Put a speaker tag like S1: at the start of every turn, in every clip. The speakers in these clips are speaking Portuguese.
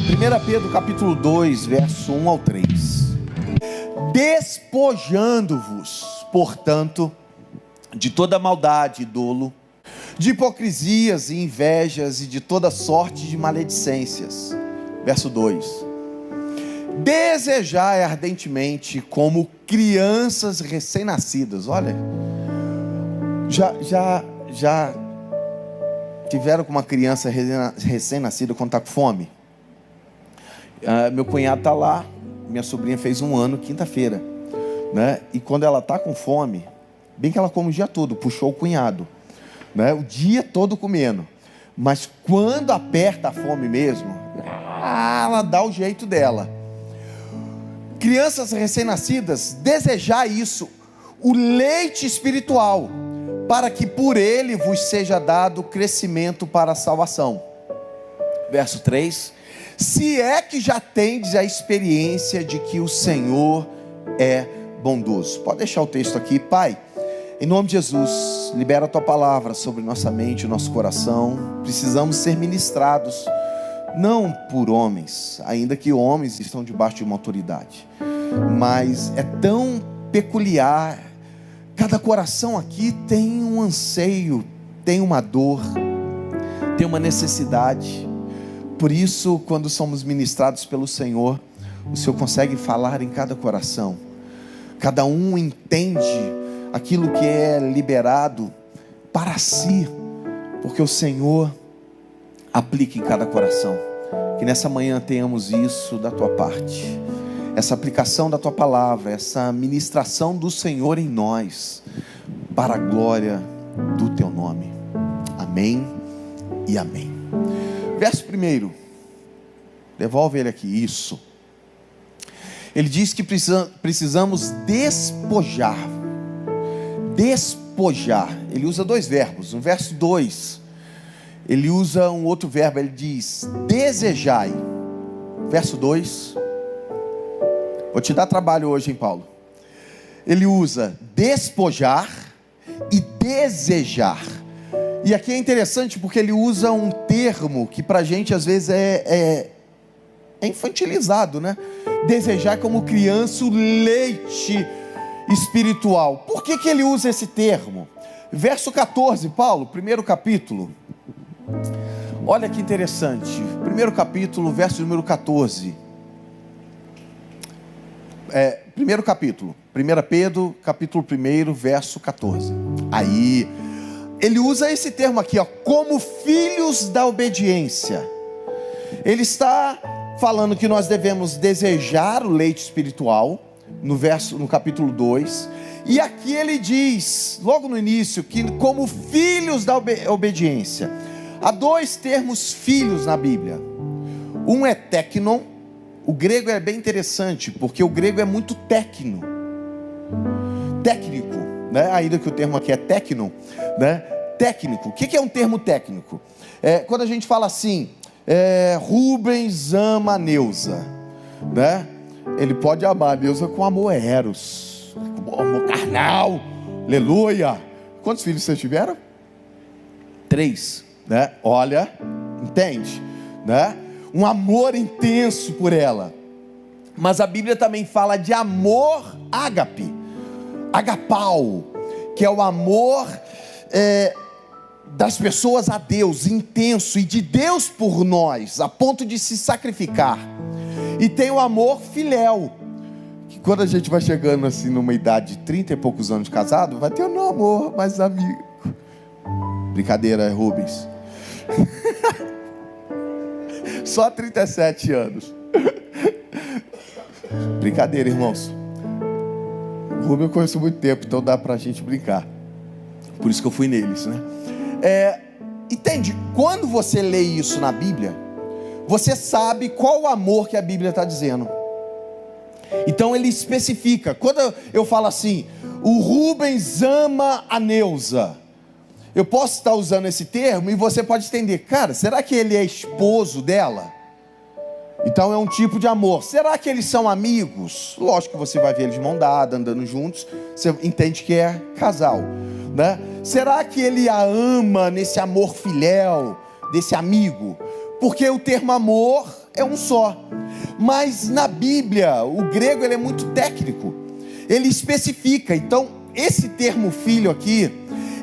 S1: 1 Pedro capítulo 2, verso 1 ao 3. Despojando-vos, portanto, de toda maldade e dolo, de hipocrisias e invejas e de toda sorte de maledicências. Verso 2. Desejai ardentemente como crianças recém-nascidas. Olha, já tiveram com uma criança recém-nascida quando está com fome? Meu cunhado está lá, minha sobrinha fez 1 ano quinta-feira, né? E quando ela está com fome, bem que ela come o dia todo, puxou o cunhado, né? O dia todo comendo, mas quando aperta a fome mesmo, ela dá o jeito dela. Crianças recém-nascidas, desejai isso, o leite espiritual, para que por ele vos seja dado crescimento para a salvação. Verso 3. Se é que já tendes a experiência de que o Senhor é bondoso. Pode deixar o texto aqui. Pai, em nome de Jesus, libera a tua palavra sobre nossa mente e nosso coração. Precisamos ser ministrados, não por homens, ainda que homens estão debaixo de uma autoridade, mas é tão peculiar. Cada coração aqui tem um anseio, tem uma dor, tem uma necessidade. Por isso, quando somos ministrados pelo Senhor, o Senhor consegue falar em cada coração. Cada um entende aquilo que é liberado para si, porque o Senhor aplica em cada coração. Que nessa manhã tenhamos isso da tua parte, essa aplicação da tua palavra, essa ministração do Senhor em nós, para a glória do teu nome. Amém e amém. Verso 1, devolve ele aqui, isso. Ele diz que precisamos despojar. Despojar, ele usa 2 verbos. No verso 2, ele usa um outro verbo, ele diz desejai. Verso 2, vou te dar trabalho hoje, hein, Paulo? Ele usa despojar e desejar. E aqui é interessante porque ele usa um termo que pra gente às vezes é infantilizado, né? Desejar como criança o leite espiritual. Por que ele usa esse termo? Verso 14, Paulo, primeiro capítulo. Olha que interessante. Primeiro capítulo, verso número 14. Primeiro capítulo, 1 Pedro, capítulo 1, verso 14. Aí ele usa esse termo aqui, ó, como filhos da obediência. Ele está falando que nós devemos desejar o leite espiritual, no capítulo 2. E aqui ele diz, logo no início, que como filhos da obediência. Há 2 termos filhos na Bíblia. Um é teknon. O grego é bem interessante, porque o grego é muito técnico, né? Ainda que o termo aqui é teknon, né? Técnico. O que é um termo técnico? Quando a gente fala assim, Rubens ama a Neuza, né? Ele pode amar a Neuza com amor eros, com amor carnal, aleluia. Quantos filhos vocês tiveram? 3, né? Olha, entende, né? Um amor intenso por ela. Mas a Bíblia também fala de amor ágape, agapau, que é o amor das pessoas a Deus, intenso, e de Deus por nós, a ponto de se sacrificar. E tem o amor filéu, que quando a gente vai chegando assim numa idade de 30 e poucos anos de casado, vai ter um amor mais amigo. Brincadeira, Rubens. Só 37 anos. Brincadeira, irmãos. O Rubem eu conheço há muito tempo, então dá pra gente brincar. Por isso que eu fui neles, né? Entende? Quando você lê isso na Bíblia, você sabe qual o amor que a Bíblia está dizendo. Então ele especifica. Quando eu falo assim, o Rubens ama a Neuza, eu posso estar usando esse termo e você pode entender, cara, será que ele é esposo dela? Então é um tipo de amor. Será que eles são amigos? Lógico que você vai ver eles de mão dada, andando juntos, você entende que é casal, né? Será que ele a ama nesse amor filéu, desse amigo? porque o termo amor é um só. Mas na Bíblia, o grego ele é muito técnico, ele especifica. Então esse termo filho aqui,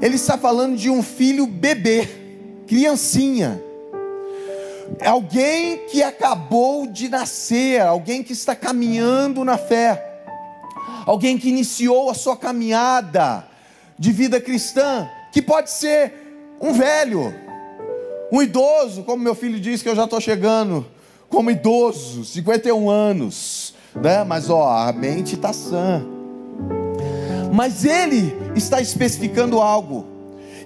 S1: ele está falando de um filho bebê, criancinha, alguém que acabou de nascer, alguém que está caminhando na fé, alguém que iniciou a sua caminhada de vida cristã, que pode ser um velho, um idoso, como meu filho diz que eu já estou chegando como idoso, 51 anos, né? Mas a mente está sã. Mas ele está especificando algo.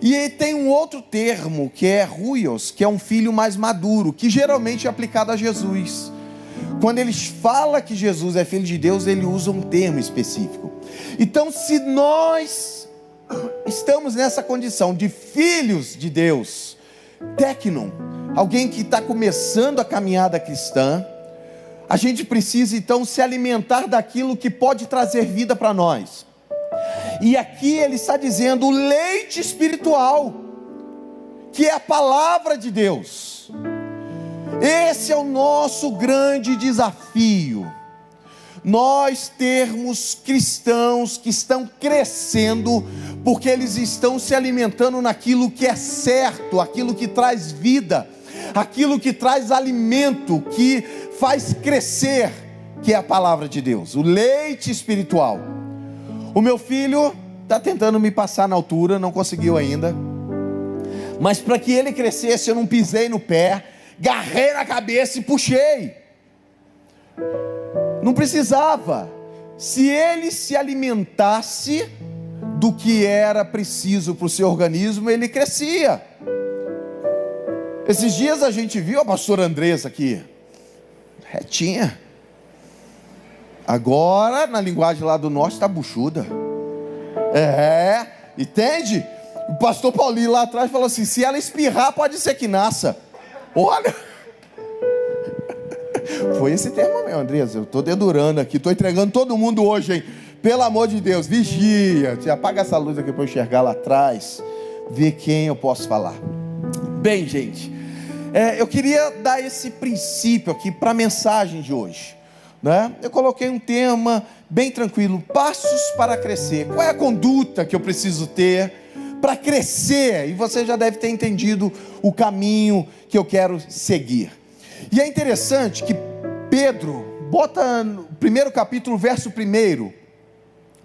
S1: E ele tem um outro termo, que é ruios, que é um filho mais maduro, que geralmente é aplicado a Jesus. Quando ele fala que Jesus é filho de Deus, ele usa um termo específico. Então, se nós estamos nessa condição de filhos de Deus, técnon, alguém que está começando a caminhada cristã, a gente precisa então se alimentar daquilo que pode trazer vida para nós. E aqui ele está dizendo o leite espiritual, que é a palavra de Deus. Esse é o nosso grande desafio. Nós termos cristãos que estão crescendo, porque eles estão se alimentando naquilo que é certo, aquilo que traz vida, aquilo que traz alimento, que faz crescer, que é a palavra de Deus, o leite espiritual. O meu filho está tentando me passar na altura, não conseguiu ainda, mas para que ele crescesse, eu não pisei no pé, agarrei na cabeça e puxei. Não precisava. Se ele se alimentasse do que era preciso para o seu organismo, ele crescia. Esses dias a gente viu a pastora Andressa aqui, retinha. Agora, na linguagem lá do norte, está buchuda. Entende? O pastor Paulinho lá atrás falou assim: se ela espirrar, pode ser que nasça. Olha, foi esse termo mesmo, Andressa. Eu estou dedurando aqui, estou entregando todo mundo hoje, hein? Pelo amor de Deus, vigia. Apaga essa luz aqui para eu enxergar lá atrás, ver quem eu posso falar. Bem, gente, eu queria dar esse princípio aqui para a mensagem de hoje, né? Eu coloquei um tema bem tranquilo: passos para crescer. Qual é a conduta que eu preciso ter para crescer? E você já deve ter entendido o caminho que eu quero seguir. E é interessante que Pedro, bota no primeiro capítulo, verso 1,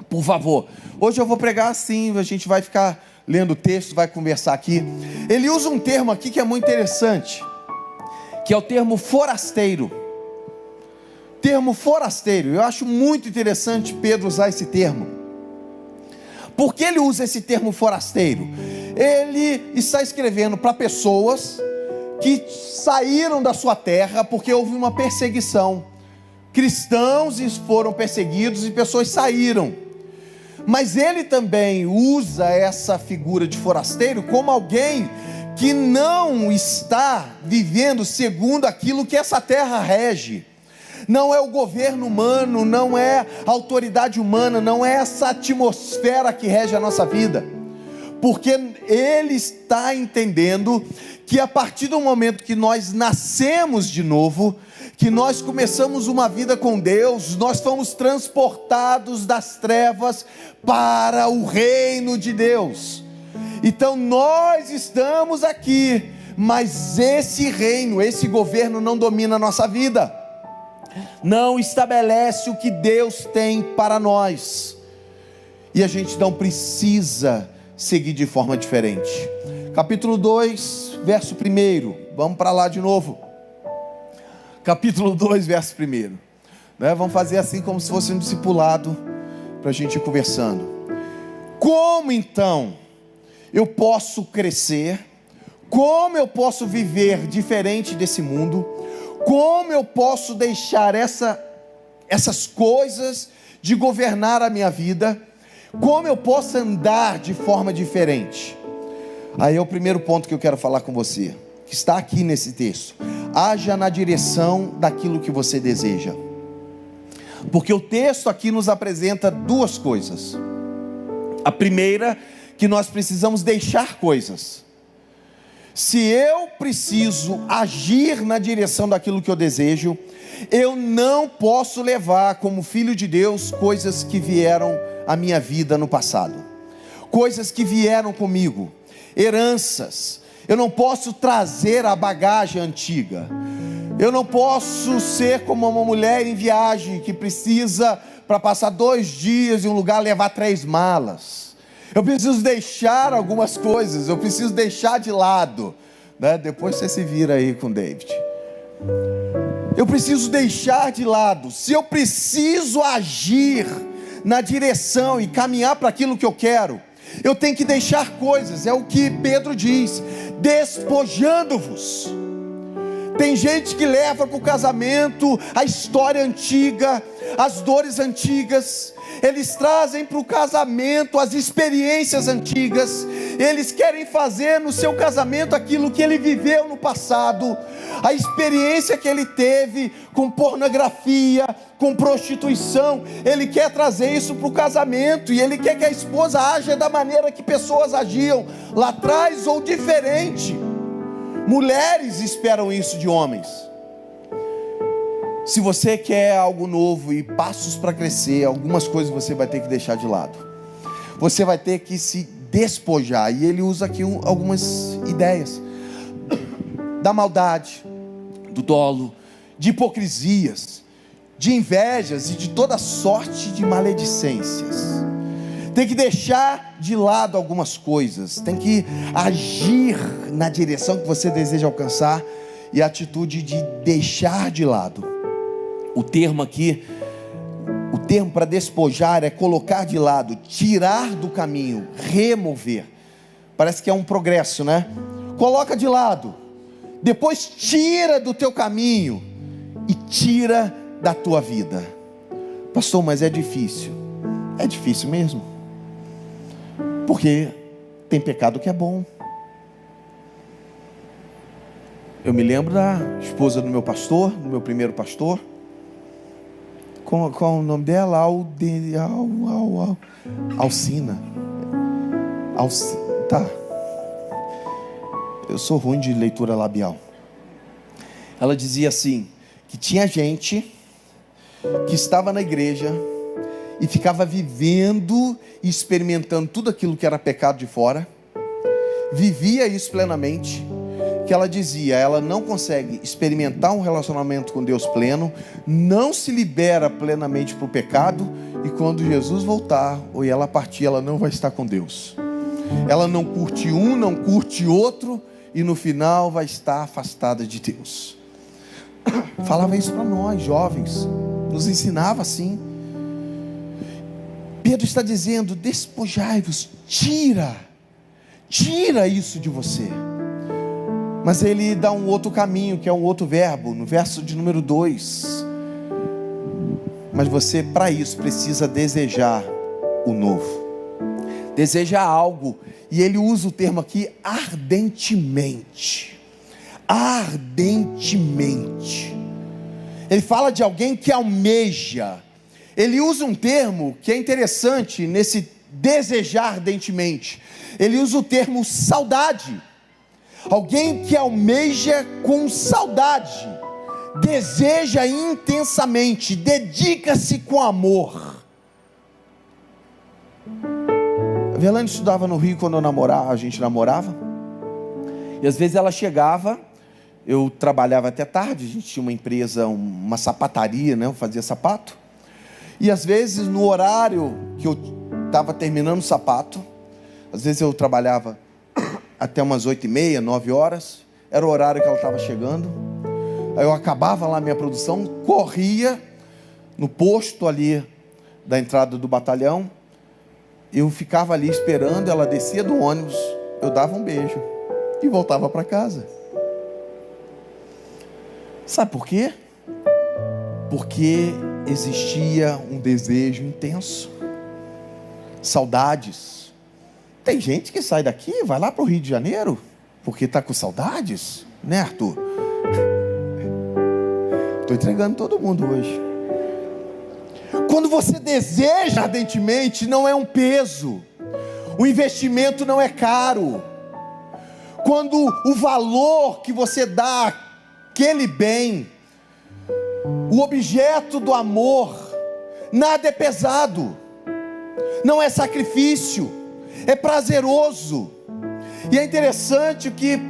S1: por favor. Hoje eu vou pregar assim, a gente vai ficar lendo o texto, vai conversar aqui. Ele usa um termo aqui que é muito interessante, que é o termo forasteiro. Termo forasteiro, eu acho muito interessante Pedro usar esse termo. Por que ele usa esse termo forasteiro? Ele está escrevendo para pessoas que saíram da sua terra porque houve uma perseguição. Cristãos foram perseguidos e pessoas saíram. Mas ele também usa essa figura de forasteiro como alguém que não está vivendo segundo aquilo que essa terra rege. Não é o governo humano, não é a autoridade humana, não é essa atmosfera que rege a nossa vida. Porque ele está entendendo que a partir do momento que nós nascemos de novo, que nós começamos uma vida com Deus, nós fomos transportados das trevas para o reino de Deus. Então nós estamos aqui, mas esse reino, esse governo não domina a nossa vida, não estabelece o que Deus tem para nós, e a gente não precisa seguir de forma diferente. Capítulo 2, verso 1, vamos para lá de novo. Capítulo 2, verso 1, né? Vamos fazer assim como se fosse um discipulado, para a gente ir conversando. Como então eu posso crescer? Como eu posso viver diferente desse mundo? Como eu posso deixar essas coisas de governar a minha vida? Como eu posso andar de forma diferente? Aí é o primeiro ponto que eu quero falar com você, que está aqui nesse texto. Haja na direção daquilo que você deseja. Porque o texto aqui nos apresenta duas coisas. A primeira, que nós precisamos deixar coisas. Se eu preciso agir na direção daquilo que eu desejo, eu não posso levar como filho de Deus coisas que vieram à minha vida no passado, coisas que vieram comigo, heranças. Eu não posso trazer a bagagem antiga. Eu não posso ser como uma mulher em viagem que precisa, para passar 2 dias em um lugar, levar 3 malas. Eu preciso deixar algumas coisas, eu preciso deixar de lado, né? Depois você se vira aí com o David. Eu preciso deixar de lado. Se eu preciso agir na direção e caminhar para aquilo que eu quero, eu tenho que deixar coisas. É o que Pedro diz: despojando-vos. Tem gente que leva para o casamento a história antiga, as dores antigas. Eles trazem para o casamento as experiências antigas. Eles querem fazer no seu casamento aquilo que ele viveu no passado, a experiência que ele teve com pornografia, com prostituição. Ele quer trazer isso para o casamento, e ele quer que a esposa aja da maneira que pessoas agiam lá atrás, ou diferente. Mulheres esperam isso de homens. Se você quer algo novo e passos para crescer, algumas coisas você vai ter que deixar de lado. Você vai ter que se despojar. E ele usa aqui algumas ideias: da maldade, do dolo, de hipocrisias, de invejas e de toda sorte de maledicências. Tem que deixar de lado algumas coisas. Tem que agir na direção que você deseja alcançar. E a atitude de deixar de lado. O termo aqui, o termo para despojar é colocar de lado, tirar do caminho, remover. Parece que é um progresso, né? Coloca de lado, depois tira do teu caminho e tira da tua vida. Pastor, mas é difícil. É difícil mesmo, porque tem pecado que é bom. Eu me lembro da esposa do meu pastor, do meu primeiro pastor. Qual o nome dela? Alcina. Tá. Eu sou ruim de leitura labial. Ela dizia assim, que tinha gente que estava na igreja e ficava vivendo e experimentando tudo aquilo que era pecado de fora, vivia isso plenamente, que ela dizia, ela não consegue experimentar um relacionamento com Deus pleno, não se libera plenamente para o pecado, e quando Jesus voltar, ou ela partir, ela não vai estar com Deus. Ela não curte um, não curte outro, e no final vai estar afastada de Deus. Falava isso para nós, jovens, nos ensinava assim. Pedro está dizendo, despojai-vos, tira isso de você. Mas ele dá um outro caminho, que é um outro verbo, no verso de número 2. Mas você, para isso, precisa desejar o novo. Desejar algo. E ele usa o termo aqui, ardentemente. Ardentemente. Ele fala de alguém que almeja. Ele usa um termo que é interessante nesse desejar ardentemente. Ele usa o termo saudade. Alguém que almeja com saudade, deseja intensamente, dedica-se com amor. A Violane estudava no Rio quando a gente namorava. E às vezes ela chegava, eu trabalhava até tarde, a gente tinha uma empresa, uma sapataria, né? Eu fazia sapato. E às vezes no horário que eu estava terminando o sapato, às vezes eu trabalhava até umas 8h30, 9 horas, era o horário que ela estava chegando. Aí eu acabava lá a minha produção, corria no posto ali da entrada do batalhão, eu ficava ali esperando, ela descia do ônibus, eu dava um beijo e voltava para casa. Sabe por quê? Porque existia um desejo intenso, saudades. Tem gente que sai daqui, vai lá para o Rio de Janeiro, porque está com saudades, né, Arthur? Estou entregando todo mundo hoje. Quando você deseja ardentemente, não é um peso, o investimento não é caro. quando o valor que você dá àquele bem, o objeto do amor, nada é pesado, não é sacrifício, é prazeroso. E é interessante o que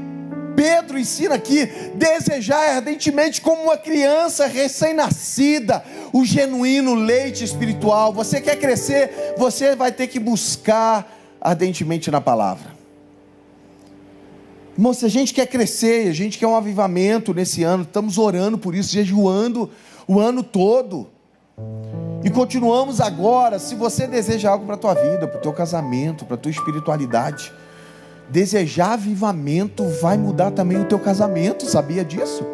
S1: Pedro ensina aqui: desejar ardentemente como uma criança recém-nascida, o genuíno leite espiritual. Você quer crescer, você vai ter que buscar ardentemente na palavra. Irmão, se a gente quer crescer, a gente quer um avivamento nesse ano, estamos orando por isso, jejuando o ano todo, e continuamos agora. Se você deseja algo para a tua vida, para o teu casamento, para a tua espiritualidade, desejar avivamento vai mudar também o teu casamento, sabia disso?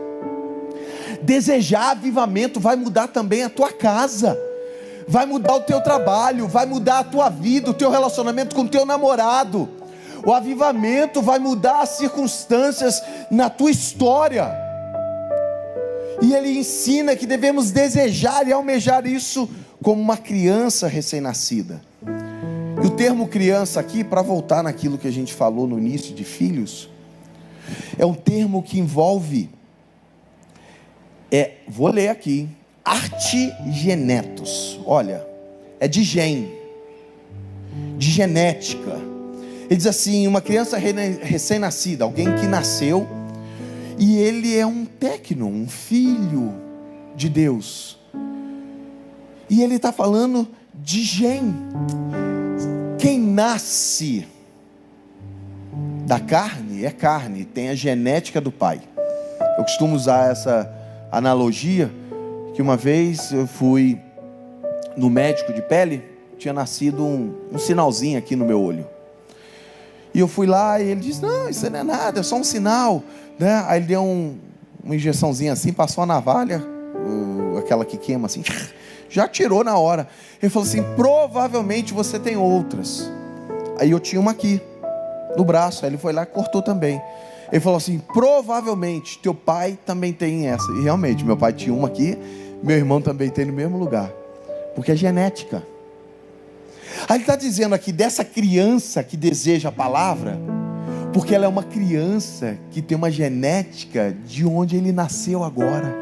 S1: Desejar avivamento vai mudar também a tua casa, vai mudar o teu trabalho, vai mudar a tua vida, o teu relacionamento com o teu namorado. O avivamento vai mudar as circunstâncias na tua história. E ele ensina que devemos desejar e almejar isso como uma criança recém-nascida. E o termo criança aqui, para voltar naquilo que a gente falou no início de filhos, é um termo que envolve, vou ler aqui, artigenetos. Olha, é de genética. Ele diz assim: uma criança recém-nascida, alguém que nasceu, e ele é um tecno, um filho de Deus. E ele está falando de gen. Quem nasce da carne é carne, tem a genética do pai. Eu costumo usar essa analogia, que uma vez eu fui no médico de pele, tinha nascido um sinalzinho aqui no meu olho. E eu fui lá e ele disse: não, isso não é nada, é só um sinal, né? Aí ele deu uma injeçãozinha assim, passou a navalha, aquela que queima assim, já tirou na hora. Ele falou assim: provavelmente você tem outras. Aí eu tinha uma aqui no braço, aí ele foi lá e cortou também. Ele falou assim: provavelmente teu pai também tem essa. E realmente, meu pai tinha uma aqui, meu irmão também tem no mesmo lugar, porque é genética. Aí ele está dizendo aqui dessa criança que deseja a palavra, porque ela é uma criança que tem uma genética de onde ele nasceu agora.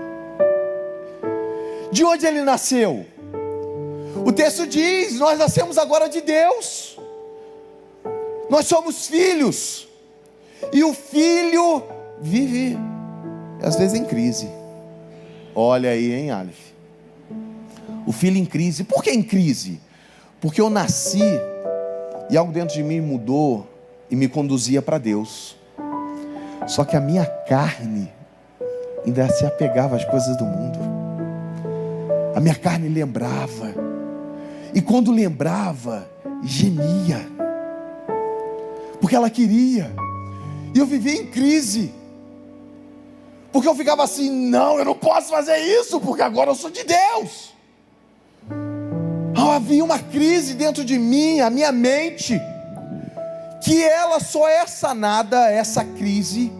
S1: De onde ele nasceu? O texto diz: nós nascemos agora de Deus, nós somos filhos, e o filho vive às vezes em crise. Olha aí, hein, Aleph? O filho em crise. Por que em crise? Porque eu nasci e algo dentro de mim mudou e me conduzia para Deus. Só que a minha carne ainda se apegava às coisas do mundo. A minha carne lembrava, e quando lembrava, gemia, porque ela queria. E eu vivia em crise, porque eu ficava assim: não, eu não posso fazer isso, porque agora eu sou de Deus. Havia uma crise dentro de mim, a minha mente, que ela só é sanada, essa crise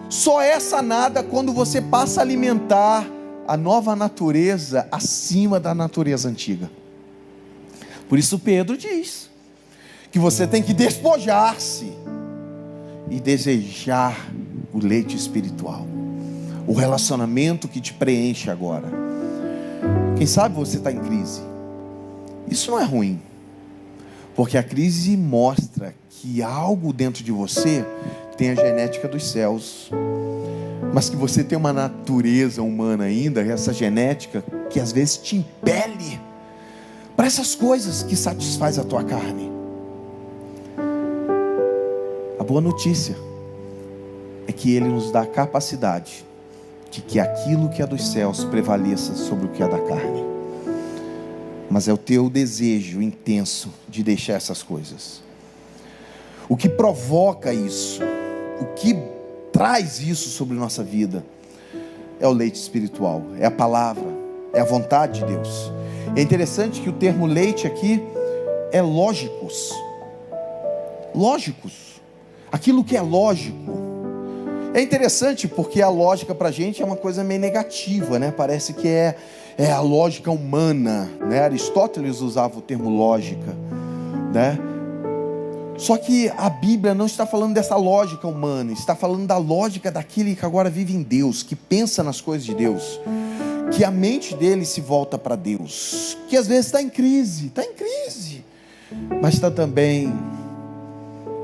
S1: só é sanada quando você passa a alimentar a nova natureza acima da natureza antiga. Por isso Pedro diz que você tem que despojar-se e desejar o leite espiritual, o relacionamento que te preenche agora. Quem sabe você está em crise. Isso não é ruim, porque a crise mostra que algo dentro de você tem a genética dos céus, mas que você tem uma natureza humana ainda, essa genética que às vezes te impele para essas coisas que satisfaz a tua carne. A boa notícia é que Ele nos dá a capacidade de que aquilo que é dos céus prevaleça sobre o que é da carne. Mas é o teu desejo intenso de deixar essas coisas. O que provoca isso, o que traz isso sobre nossa vida, é o leite espiritual, é a palavra, é a vontade de Deus. É interessante que o termo leite aqui é lógicos. Lógicos. Aquilo que é lógico. É interessante porque a lógica para a gente é uma coisa meio negativa, né? Parece que é a lógica humana, né? Aristóteles usava o termo lógica, né? Só que a Bíblia não está falando dessa lógica humana, está falando da lógica daquele que agora vive em Deus, que pensa nas coisas de Deus, que a mente dele se volta para Deus, que às vezes está em crise, mas está também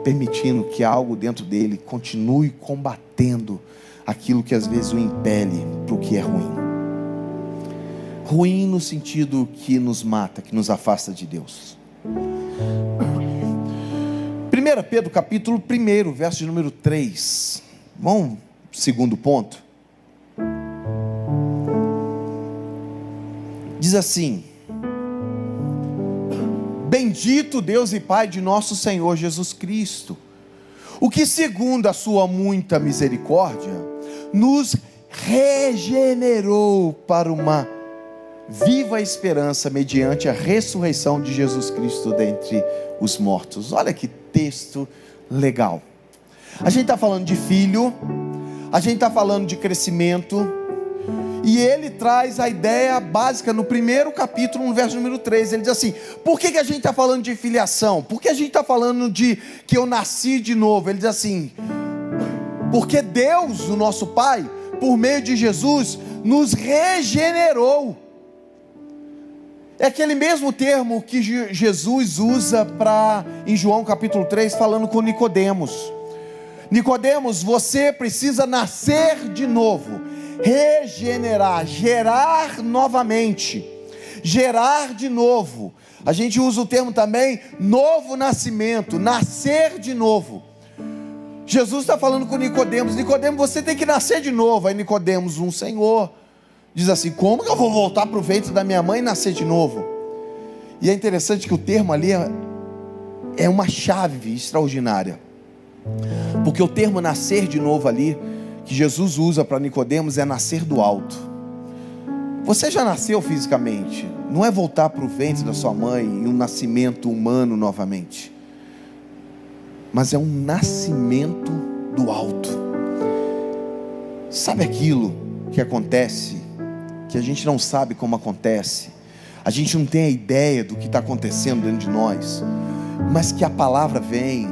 S1: permitindo que algo dentro dele continue combatendo aquilo que às vezes o impele para o que é ruim. Ruim no sentido que nos mata, que nos afasta de Deus. 1 Pedro capítulo 1, verso de número 3. Vamos, segundo ponto. Diz assim: bendito Deus e Pai de nosso Senhor Jesus Cristo, o que segundo a sua muita misericórdia, nos regenerou para uma viva esperança mediante a ressurreição de Jesus Cristo dentre os mortos. Olha que texto legal. A gente está falando de filho, a gente está falando de crescimento, e ele traz a ideia básica no primeiro capítulo, no verso número 3, ele diz assim: por que a gente está falando de filiação? Por que a gente está falando de que eu nasci de novo? Ele diz assim: porque Deus, o nosso Pai, por meio de Jesus, nos regenerou. É aquele mesmo termo que Jesus usa em João capítulo 3, falando com Nicodemos. Nicodemos, você precisa nascer de novo, regenerar, gerar novamente, gerar de novo. A gente usa o termo também novo nascimento, nascer de novo. Jesus está falando com Nicodemos: Nicodemos, você tem que nascer de novo. Aí Nicodemos, Senhor, diz assim: como que eu vou voltar para o ventre da minha mãe e nascer de novo? E é interessante que o termo ali é uma chave extraordinária, porque o termo nascer de novo ali, que Jesus usa para Nicodemos, é nascer do alto. Você já nasceu fisicamente, não é voltar para o ventre da sua mãe e um nascimento humano novamente, mas é um nascimento do alto. Sabe aquilo que acontece, que a gente não sabe como acontece, a gente não tem a ideia do que está acontecendo dentro de nós, mas que a palavra vem,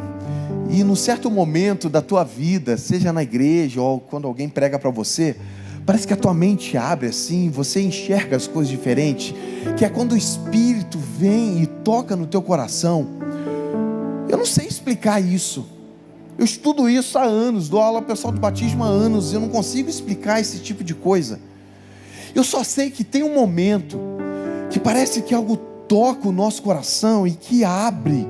S1: e num certo momento da tua vida, seja na igreja ou quando alguém prega para você, parece que a tua mente abre assim, você enxerga as coisas diferentes, que é quando o Espírito vem e toca no teu coração. Eu não sei explicar isso, eu estudo isso há anos, dou aula pessoal do batismo há anos, eu não consigo explicar esse tipo de coisa. Eu só sei que tem um momento que parece que algo toca o nosso coração e que abre,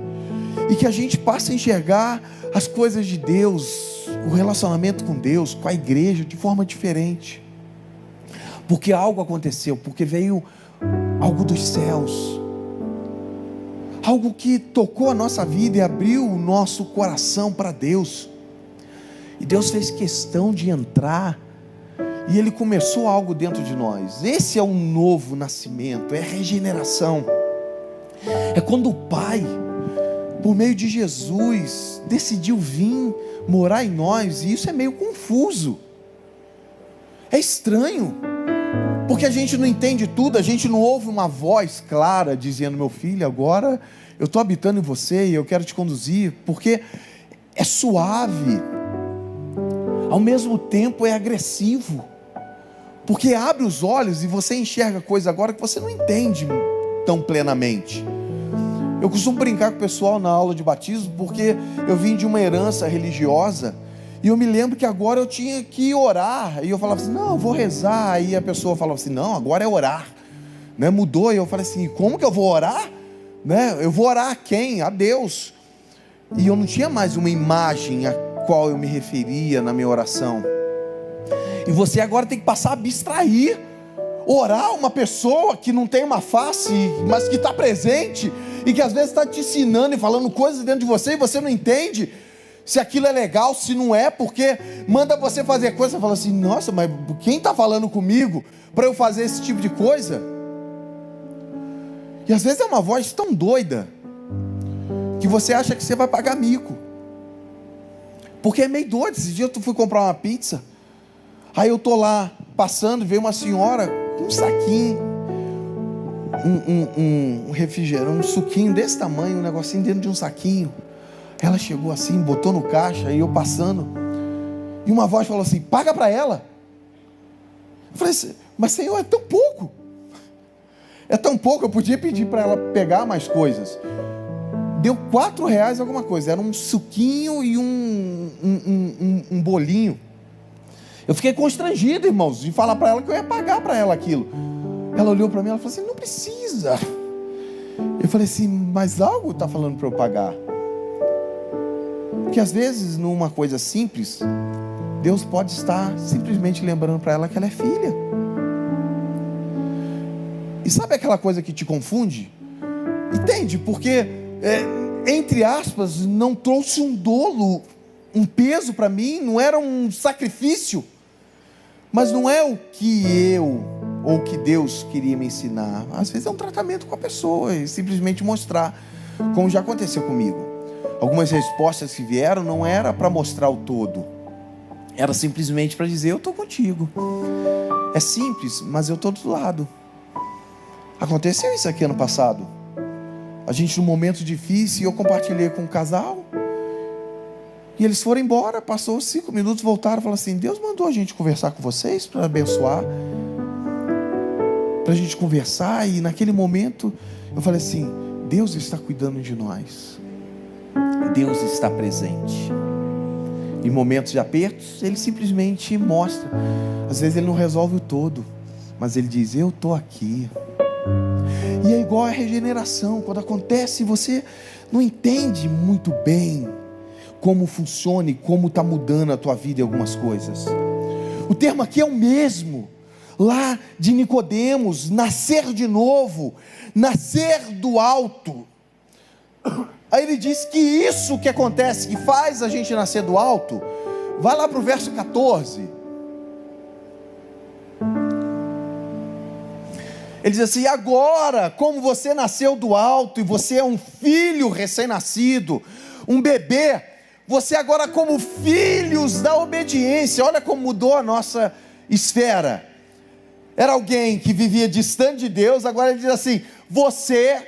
S1: e que a gente passa a enxergar as coisas de Deus, o relacionamento com Deus, com a igreja, de forma diferente, porque algo aconteceu, porque veio algo dos céus, algo que tocou a nossa vida e abriu o nosso coração para Deus, e Deus fez questão de entrar, e Ele começou algo dentro de nós. Esse é um novo nascimento, é regeneração, é quando o Pai, por meio de Jesus, decidiu vir morar em nós, e isso é meio confuso, é estranho, porque a gente não entende tudo, a gente não ouve uma voz clara dizendo: meu filho, agora eu estou habitando em você e eu quero te conduzir, porque é suave, ao mesmo tempo é agressivo, porque abre os olhos e você enxerga coisa agora que você não entende tão plenamente. Eu costumo brincar com o pessoal na aula de batismo, porque eu vim de uma herança religiosa, e eu me lembro que agora eu tinha que orar, e eu falava assim: não, eu vou rezar. Aí a pessoa falava assim: não, agora é orar, né? Mudou. E eu falei assim: como que eu vou orar? Né? Eu vou orar a quem? A Deus. E eu não tinha mais uma imagem a qual eu me referia na minha oração, e você agora tem que passar a abstrair, orar uma pessoa que não tem uma face, mas que está presente, e que às vezes está te ensinando e falando coisas dentro de você, e você não entende se aquilo é legal, se não é, porque manda você fazer coisa, e fala assim: nossa, mas quem está falando comigo para eu fazer esse tipo de coisa? E às vezes é uma voz tão doida, que você acha que você vai pagar mico, porque é meio doido. Esse dia eu fui comprar uma pizza, aí eu estou lá passando, veio uma senhora com um saquinho, um refrigerante, um suquinho desse tamanho, um negocinho dentro de um saquinho. Ela chegou assim, botou no caixa, e eu passando, e uma voz falou assim: paga para ela. Eu falei assim: mas Senhor, é tão pouco. É tão pouco, eu podia pedir para ela pegar mais coisas. Deu R$4 alguma coisa, era um suquinho e um bolinho. Eu fiquei constrangido, irmãos, de falar para ela que eu ia pagar para ela aquilo. Ela olhou para mim e falou assim: não precisa. Eu falei assim: mas algo está falando para eu pagar. Porque às vezes, numa coisa simples, Deus pode estar simplesmente lembrando para ela que ela é filha. E sabe aquela coisa que te confunde? Entende? Porque, entre aspas, não trouxe um dolo, um peso para mim, não era um sacrifício. Mas não é o que eu ou o que Deus queria me ensinar. Às vezes é um tratamento com a pessoa e simplesmente mostrar, como já aconteceu comigo. Algumas respostas que vieram não era para mostrar o todo, era simplesmente para dizer: eu estou contigo. É simples, mas eu estou do lado. Aconteceu isso aqui ano passado. A gente num momento difícil, eu compartilhei com um casal, e eles foram embora. Passou 5 minutos, voltaram e falaram assim: Deus mandou a gente conversar com vocês para abençoar, para a gente conversar. E naquele momento eu falei assim: Deus está cuidando de nós, Deus está presente. Em momentos de apertos, Ele simplesmente mostra. Às vezes Ele não resolve o todo, mas Ele diz: eu estou aqui. E é igual a regeneração. Quando acontece, você não entende muito bem como funciona e como está mudando a tua vida em algumas coisas. O termo aqui é o mesmo lá de Nicodemos: nascer de novo, nascer do alto. Aí ele diz que isso que acontece, que faz a gente nascer do alto, vai lá para o verso 14. Ele diz assim: agora, como você nasceu do alto, e você é um filho recém-nascido, um bebê, você agora, como filhos da obediência, olha como mudou a nossa esfera. Era alguém que vivia distante de Deus, agora ele diz assim: você,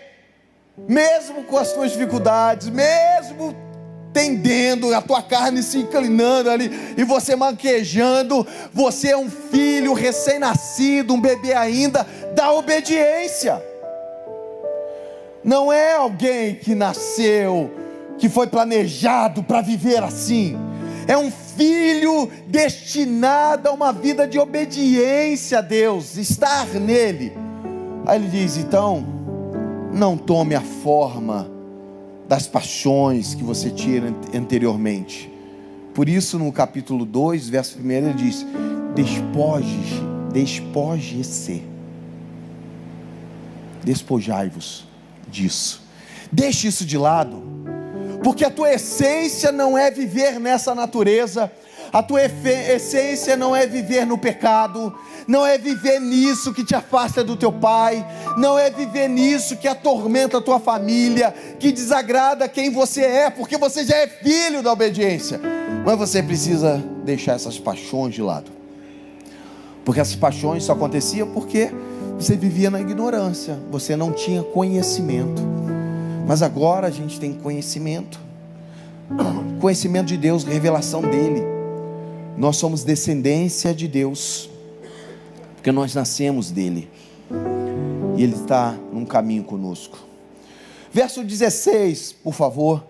S1: mesmo com as suas dificuldades, mesmo tendendo, a tua carne se inclinando ali, e você manquejando, você é um filho recém-nascido, um bebê ainda, da obediência. Não é alguém que nasceu, que foi planejado para viver assim. É um filho destinado a uma vida de obediência a Deus, estar nele. Aí ele diz: então, não tome a forma das paixões que você tinha anteriormente. Por isso, no capítulo 2, verso 1, ele diz: despoje-se, despojai-vos disso. Deixe isso de lado, porque a tua essência não é viver nessa natureza. A tua essência não é viver no pecado, não é viver nisso que te afasta do teu pai, não é viver nisso que atormenta a tua família, que desagrada quem você é, porque você já é filho da obediência. Mas você precisa deixar essas paixões de lado, porque essas paixões só aconteciam porque você vivia na ignorância, você não tinha conhecimento. Mas agora a gente tem conhecimento de Deus, revelação dele. Nós somos descendência de Deus, porque nós nascemos dele, e ele está num caminho conosco. Verso 16, por favor.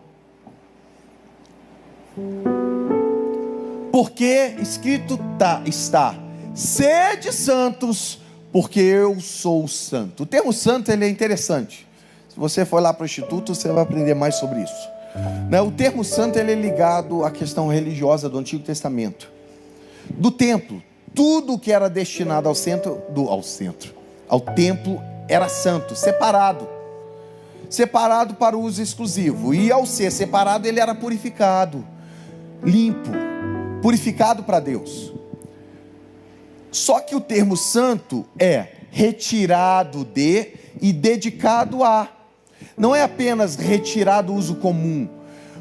S1: Porque escrito está: sede santos, porque eu sou santo. O termo santo, ele é interessante. Se você for lá para o Instituto, você vai aprender mais sobre isso. O termo santo, ele é ligado à questão religiosa do Antigo Testamento. Do templo, tudo que era destinado ao templo era santo, separado para uso exclusivo. E ao ser separado, ele era purificado, limpo, purificado para Deus. Só que o termo santo é retirado de e dedicado a. Não é apenas retirar do uso comum,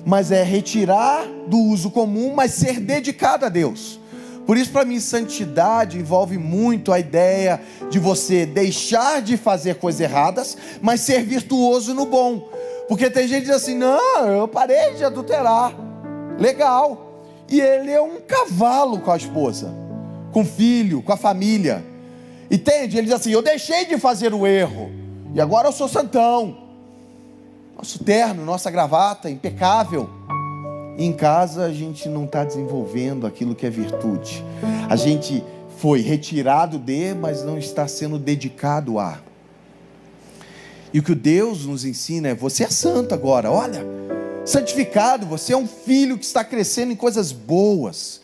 S1: mas é retirar do uso comum, mas ser dedicado a Deus. Por isso, para mim, santidade envolve muito a ideia de você deixar de fazer coisas erradas, mas ser virtuoso no bom. Porque tem gente que diz assim: não, eu parei de adulterar. Legal. E ele é um cavalo com a esposa, com o filho, com a família. Entende? Ele diz assim: eu deixei de fazer o erro e agora eu sou santão. Nosso terno, nossa gravata, impecável. E em casa a gente não está desenvolvendo aquilo que é virtude. A gente foi retirado de, mas não está sendo dedicado a. E o que Deus nos ensina é: você é santo agora, olha, santificado, você é um filho que está crescendo em coisas boas.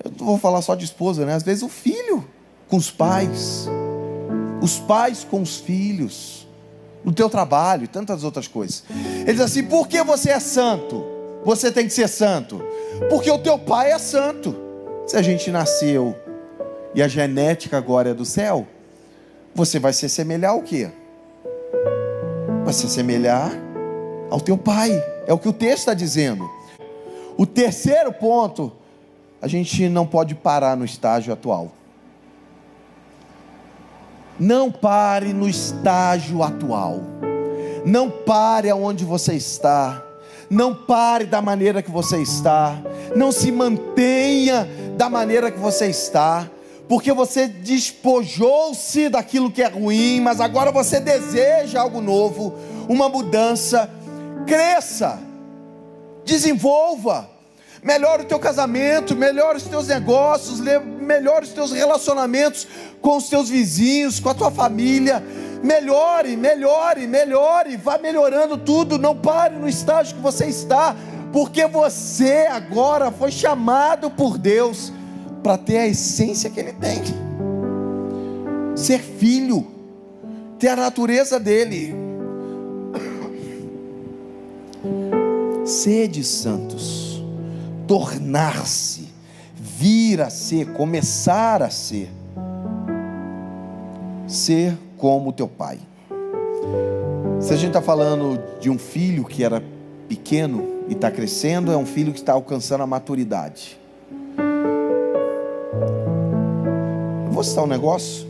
S1: Eu não vou falar só de esposa, né? Às vezes o filho com os pais com os filhos, no teu trabalho e tantas outras coisas. Ele diz assim: por que você é santo? Você tem que ser santo porque o teu pai é santo. Se a gente nasceu e a genética agora é do céu, você vai se assemelhar ao quê? Vai se assemelhar ao teu pai. É o que o texto está dizendo. O terceiro ponto: a gente não pode parar no estágio atual. Não pare no estágio atual. Não pare aonde você está. Não pare da maneira que você está. Não se mantenha da maneira que você está, porque você despojou-se daquilo que é ruim, mas agora você deseja algo novo, uma mudança. Cresça, desenvolva, melhore o teu casamento, melhore os teus negócios, melhore os teus relacionamentos com os teus vizinhos, com a tua família. Melhore, vá melhorando tudo. Não pare no estágio que você está, porque você agora foi chamado por Deus para ter a essência que Ele tem, ser filho, ter a natureza dEle. Sede santos, tornar-se, vir a ser, começar a ser como teu pai. Se a gente está falando de um filho que era pequeno e está crescendo, é um filho que está alcançando a maturidade. Eu vou citar um negócio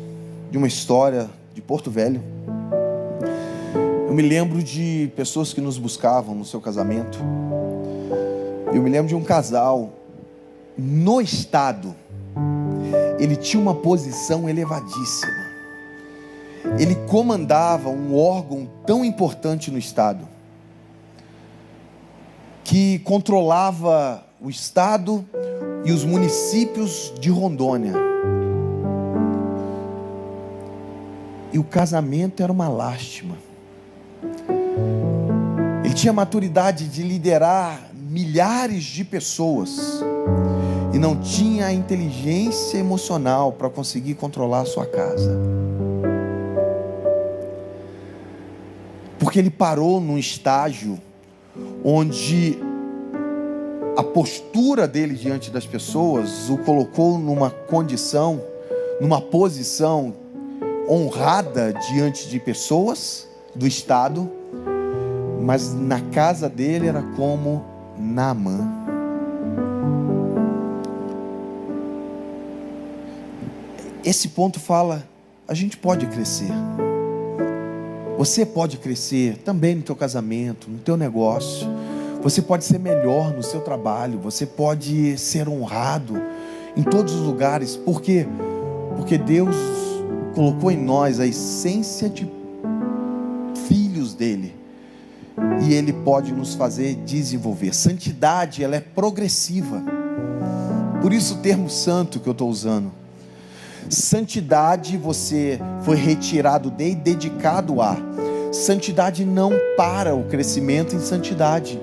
S1: de uma história de Porto Velho. Eu me lembro de pessoas que nos buscavam no seu casamento. Eu me lembro de um casal no estado. Ele tinha uma posição elevadíssima. Ele comandava um órgão tão importante no estado, que controlava o estado e os municípios de Rondônia. E o casamento era uma lástima. Ele tinha maturidade de liderar milhares de pessoas e não tinha a inteligência emocional para conseguir controlar a sua casa. Porque ele parou num estágio onde a postura dele diante das pessoas o colocou numa condição, numa posição honrada diante de pessoas do estado, mas na casa dele era como Naamã. Esse ponto fala: a gente pode crescer. Você pode crescer também no teu casamento, no teu negócio. Você pode ser melhor no seu trabalho. Você pode ser honrado em todos os lugares. Por quê? Porque Deus colocou em nós a essência de filhos dele. E Ele pode nos fazer desenvolver. Santidade, ela é progressiva. Por isso o termo santo que eu estou usando. Santidade, você foi retirado de e dedicado a. Santidade não para o crescimento em santidade.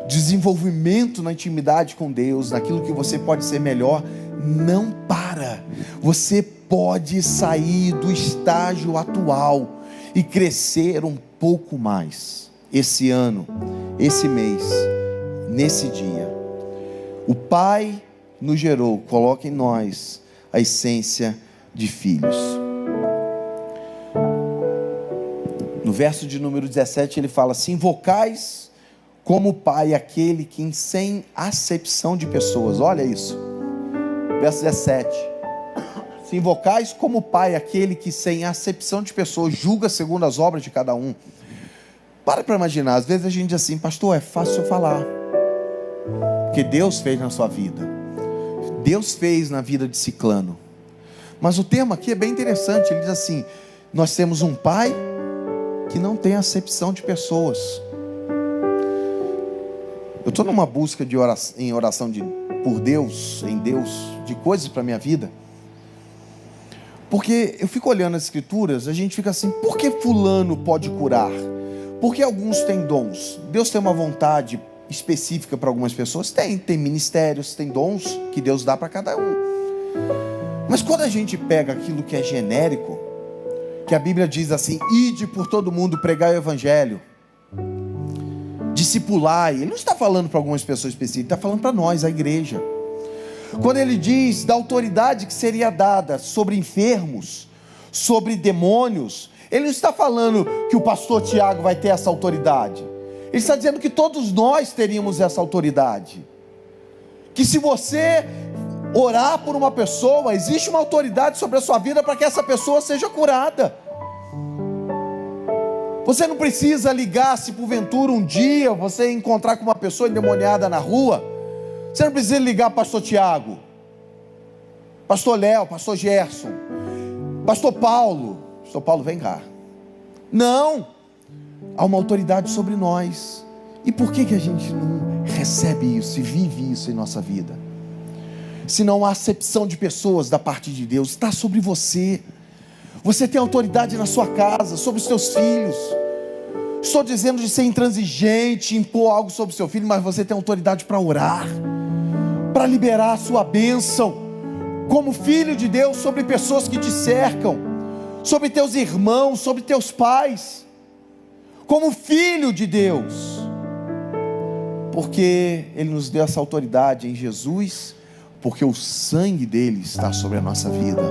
S1: Desenvolvimento na intimidade com Deus, naquilo que você pode ser melhor, não para. Você pode sair do estágio atual e crescer um pouco mais. Esse ano, esse mês, nesse dia. O Pai nos gerou, coloca em nós a essência de filhos. No verso de número 17 ele fala: se invocais como Pai aquele que sem acepção de pessoas. Olha isso, verso 17: se invocais como Pai aquele que sem acepção de pessoas julga segundo as obras de cada um. Para imaginar, às vezes a gente diz assim, pastor, é fácil eu falar, porque Deus fez na sua vida, Deus fez na vida de Ciclano. Mas o tema aqui é bem interessante, ele diz assim, nós temos um pai que não tem acepção de pessoas. Eu estou numa busca de oração, em oração por Deus, em Deus, de coisas para a minha vida. Porque eu fico olhando as escrituras, a gente fica assim, por que fulano pode curar? Por que alguns têm dons? Deus tem uma vontade específica para algumas pessoas? Tem ministérios, tem dons que Deus dá para cada um. Mas quando a gente pega aquilo que é genérico, que a Bíblia diz assim, ide por todo mundo, pregai o evangelho, discipulai, ele não está falando para algumas pessoas específicas, ele está falando para nós, a igreja. Quando ele diz da autoridade que seria dada sobre enfermos, sobre demônios, ele não está falando que o pastor Tiago vai ter essa autoridade, ele está dizendo que todos nós teríamos essa autoridade, que se você orar por uma pessoa, existe uma autoridade sobre a sua vida para que essa pessoa seja curada. Você não precisa ligar se porventura um dia você encontrar com uma pessoa endemoniada na rua. Você não precisa ligar pastor Tiago, pastor Léo, pastor Gerson, pastor Paulo, vem cá. Não, há uma autoridade sobre nós. E por que a gente não recebe isso e vive isso em nossa vida? Se não há acepção de pessoas da parte de Deus, está sobre você. Você tem autoridade na sua casa, sobre os seus filhos. Estou dizendo de ser intransigente, impor algo sobre o seu filho, mas você tem autoridade para orar, para liberar a sua bênção, como filho de Deus, sobre pessoas que te cercam, sobre teus irmãos, sobre teus pais, como filho de Deus, porque Ele nos deu essa autoridade em Jesus, porque o sangue dele está sobre a nossa vida.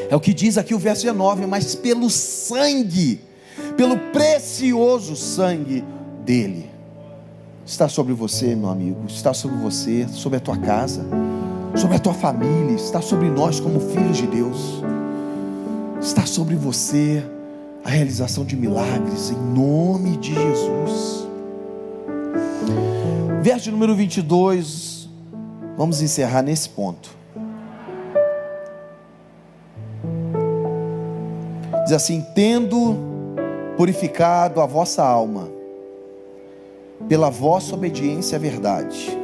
S1: É o que diz aqui o verso 19, mas pelo sangue, pelo precioso sangue dele, está sobre você, meu amigo, está sobre você, sobre a tua casa, sobre a tua família, está sobre nós como filhos de Deus, está sobre você a realização de milagres, em nome de Jesus. Verso número 22, vamos encerrar nesse ponto. Diz assim: tendo purificado a vossa alma pela vossa obediência à verdade,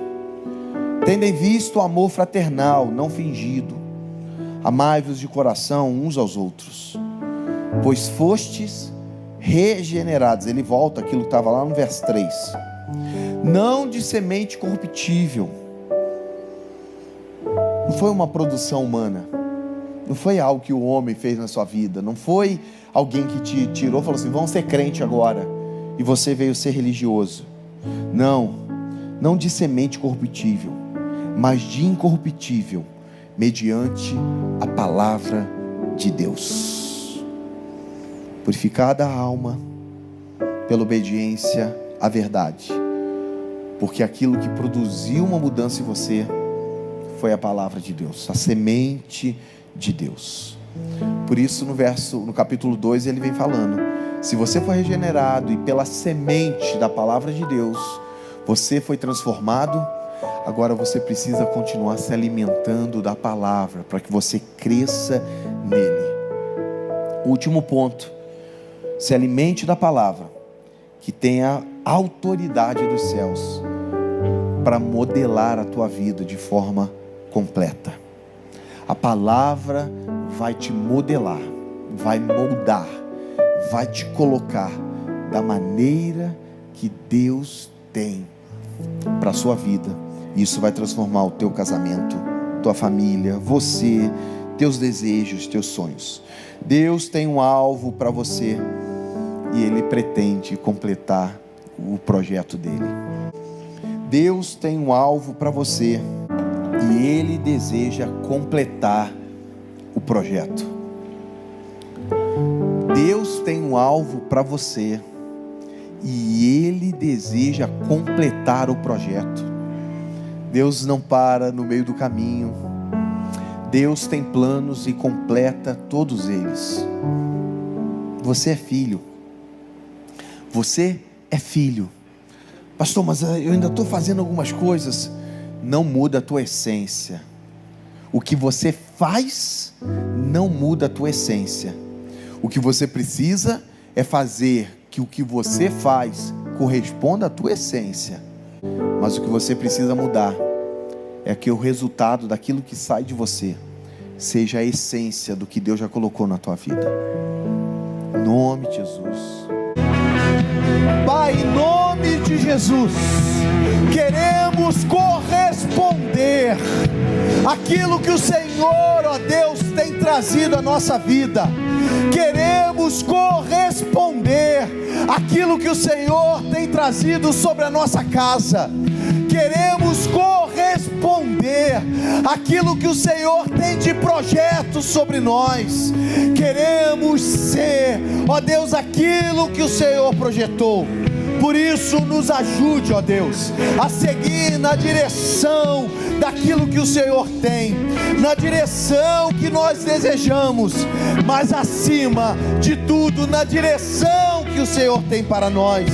S1: tendo em vista o amor fraternal não fingido, amai-vos de coração uns aos outros, pois fostes regenerados. Ele volta aquilo que estava lá no verso 3, não de semente corruptível. Não foi uma produção humana, não foi algo que o homem fez na sua vida, não foi alguém que te tirou e falou assim: vamos ser crente agora, e você veio ser religioso. Não de semente corruptível, mas de incorruptível, mediante a palavra de Deus. Purificada a alma pela obediência à verdade, porque aquilo que produziu uma mudança em você foi a palavra de Deus, a semente de Deus. Por isso no capítulo 2 ele vem falando: se você foi regenerado e pela semente da palavra de Deus você foi transformado, agora você precisa continuar se alimentando da palavra, para que você cresça nele. Último ponto: se alimente da palavra, que tenha autoridade dos céus para modelar a tua vida de forma completa. A palavra vai te modelar, vai moldar, vai te colocar da maneira que Deus tem para a sua vida. Isso vai transformar o teu casamento, tua família, você, teus desejos, teus sonhos. Deus tem um alvo para você e Ele pretende completar o projeto dele. Deus tem um alvo para você e Ele deseja completar o projeto. Deus tem um alvo para você e Ele deseja completar o projeto. Deus não para no meio do caminho. Deus tem planos e completa todos eles. Você é filho. Você é filho. Pastor, mas eu ainda estou fazendo algumas coisas. Não muda a tua essência. O que você faz não muda a tua essência. O que você precisa é fazer que o que você faz corresponda à tua essência. Mas o que você precisa mudar é que o resultado daquilo que sai de você seja a essência do que Deus já colocou na tua vida. Em nome de Jesus. Pai, em nome de Jesus, queremos corresponder àquilo que o Senhor, ó Deus, tem trazido à nossa vida. Queremos corresponder àquilo que o Senhor tem trazido sobre a nossa casa. Queremos corresponder àquilo que o Senhor tem de projeto sobre nós. Queremos ser, ó Deus, aquilo que o Senhor projetou. Por isso nos ajude, ó Deus, a seguir na direção daquilo que o Senhor tem, na direção que nós desejamos, mas acima de tudo, na direção que o Senhor tem para nós.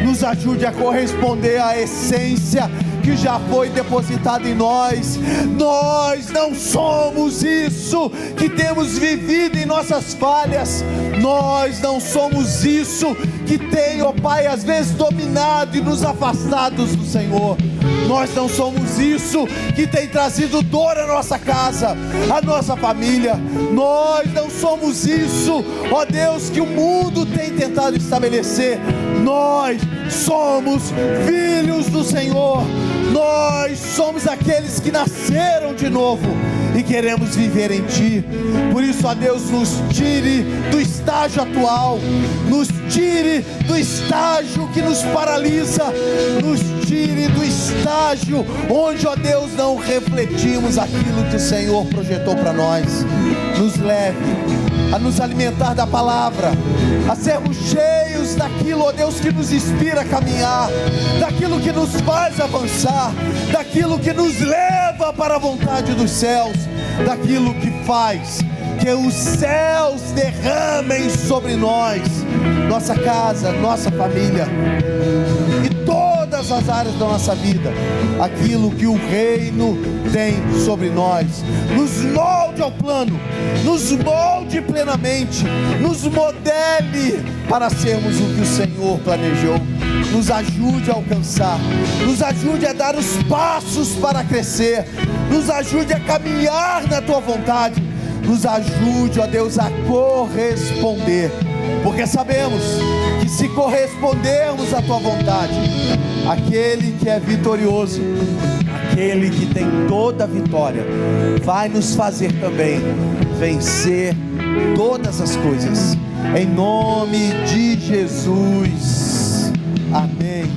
S1: Nos ajude a corresponder à essência que já foi depositada em nós. Nós não somos isso que temos vivido em nossas falhas. Nós não somos isso que tem, ó Pai, às vezes dominado e nos afastados do Senhor. Nós não somos isso que tem trazido dor à nossa casa, à nossa família. Nós não somos isso, ó Deus, que o mundo tem tentado estabelecer. Nós somos filhos do Senhor. Nós somos aqueles que nasceram de novo e queremos viver em Ti. Por isso, ó Deus, nos tire do estágio atual, nos tire do estágio que nos paralisa, nos tire do estágio onde, ó Deus, não refletimos aquilo que o Senhor projetou para nós. Nos leve a nos alimentar da palavra, a sermos cheios daquilo, ó Deus, que nos inspira a caminhar, daquilo que nos faz avançar, daquilo que nos leva para a vontade dos céus, daquilo que faz que os céus derramem sobre nós, nossa casa, nossa família e todas as áreas da nossa vida, aquilo que o reino tem sobre nós. Nos molde ao plano, nos molde plenamente, nos modele para sermos o que o Senhor planejou. Nos ajude a alcançar, nos ajude a dar os passos para crescer, nos ajude a caminhar na Tua vontade, nos ajude, ó Deus, a corresponder, porque sabemos que se correspondermos à Tua vontade, aquele que é vitorioso, aquele que tem toda a vitória, vai nos fazer também vencer todas as coisas, em nome de Jesus, amém.